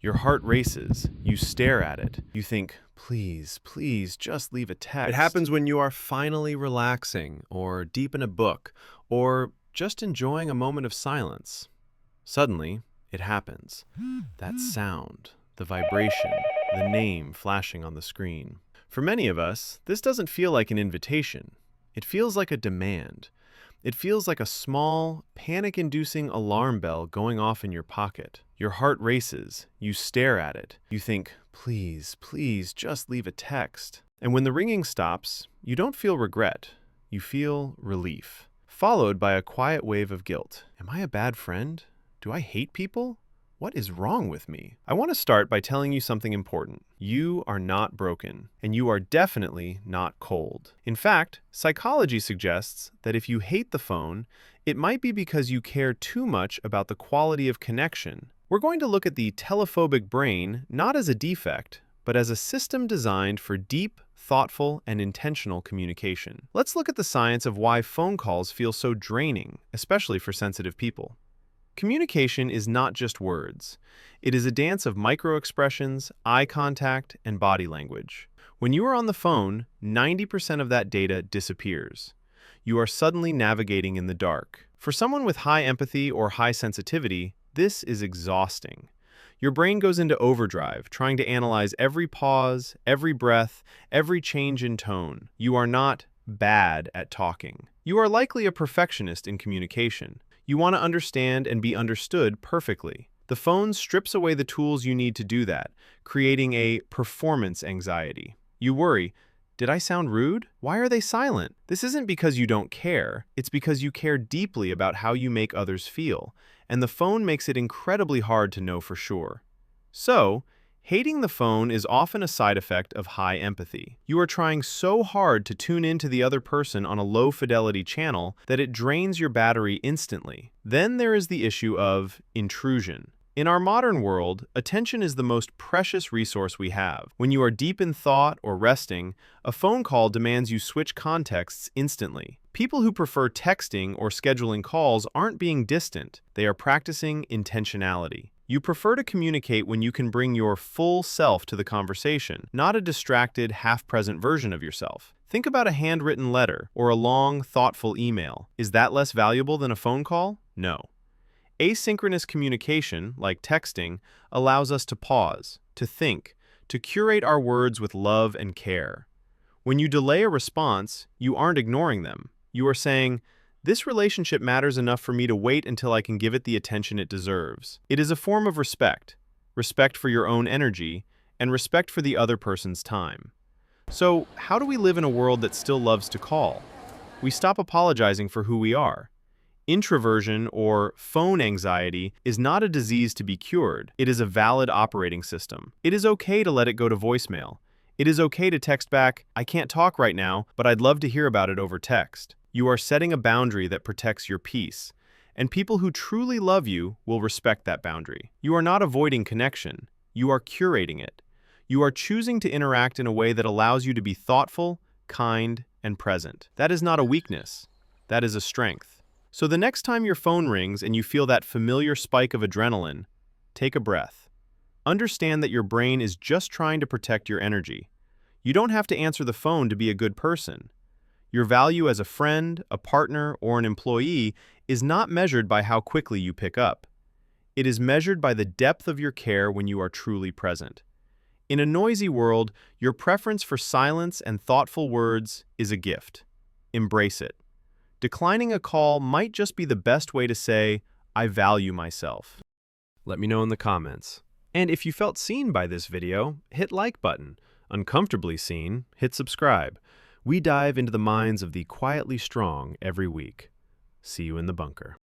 Your heart races. You stare at it. You think, please, please, just leave a text. It happens when you are finally relaxing, or deep in a book, or just enjoying a moment of silence. Suddenly, it happens. That sound, the vibration, the name flashing on the screen. For many of us, this doesn't feel like an invitation. It feels like a demand. It feels like a small, panic-inducing alarm bell going off in your pocket. Your heart races. You stare at it. You think, please, please, just leave a text. And when the ringing stops, you don't feel regret. You feel relief, followed by a quiet wave of guilt. Am I a bad friend? Do I hate people? What is wrong with me? I want to start by telling you something important. You are not broken, and you are definitely not cold. In fact, psychology suggests that if you hate the phone, it might be because you care too much about the quality of connection. We're going to look at the telephobic brain not as a defect, but as a system designed for deep, thoughtful, and intentional communication. Let's look at the science of why phone calls feel so draining, especially for sensitive people. Communication is not just words. It is a dance of micro-expressions, eye contact, and body language. When you are on the phone, 90% of that data disappears. You are suddenly navigating in the dark. For someone with high empathy or high sensitivity, this is exhausting. Your brain goes into overdrive, trying to analyze every pause, every breath, every change in tone. You are not bad at talking. You are likely a perfectionist in communication. You want to understand and be understood perfectly. The phone strips away the tools you need to do that, creating a performance anxiety. You worry, did I sound rude? Why are they silent? This isn't because you don't care. It's because you care deeply about how you make others feel, and the phone makes it incredibly hard to know for sure. So, hating the phone is often a side effect of high empathy. You are trying so hard to tune into the other person on a low-fidelity channel that it drains your battery instantly. Then there is the issue of intrusion. In our modern world, attention is the most precious resource we have. When you are deep in thought or resting, a phone call demands you switch contexts instantly. People who prefer texting or scheduling calls aren't being distant. They are practicing intentionality. You prefer to communicate when you can bring your full self to the conversation, not a distracted, half-present version of yourself. Think about a handwritten letter or a long, thoughtful email. Is that less valuable than a phone call? No. Asynchronous communication, like texting, allows us to pause, to think, to curate our words with love and care. When you delay a response, you aren't ignoring them. You are saying, this relationship matters enough for me to wait until I can give it the attention it deserves. It is a form of respect, respect for your own energy, and respect for the other person's time. So, how do we live in a world that still loves to call? We stop apologizing for who we are. Introversion or phone anxiety is not a disease to be cured. It is a valid operating system. It is okay to let it go to voicemail. It is okay to text back, I can't talk right now, but I'd love to hear about it over text. You are setting a boundary that protects your peace, and people who truly love you will respect that boundary. You are not avoiding connection. You are curating it. You are choosing to interact in a way that allows you to be thoughtful, kind, and present. That is not a weakness. That is a strength. So the next time your phone rings and you feel that familiar spike of adrenaline, take a breath. Understand that your brain is just trying to protect your energy. You don't have to answer the phone to be a good person. Your value as a friend, a partner, or an employee is not measured by how quickly you pick up. It is measured by the depth of your care when you are truly present. In a noisy world, your preference for silence and thoughtful words is a gift. Embrace it. Declining a call might just be the best way to say, I value myself. Let me know in the comments. And if you felt seen by this video, hit like button. Uncomfortably seen, hit subscribe. We dive into the minds of the quietly strong every week. See you in the bunker.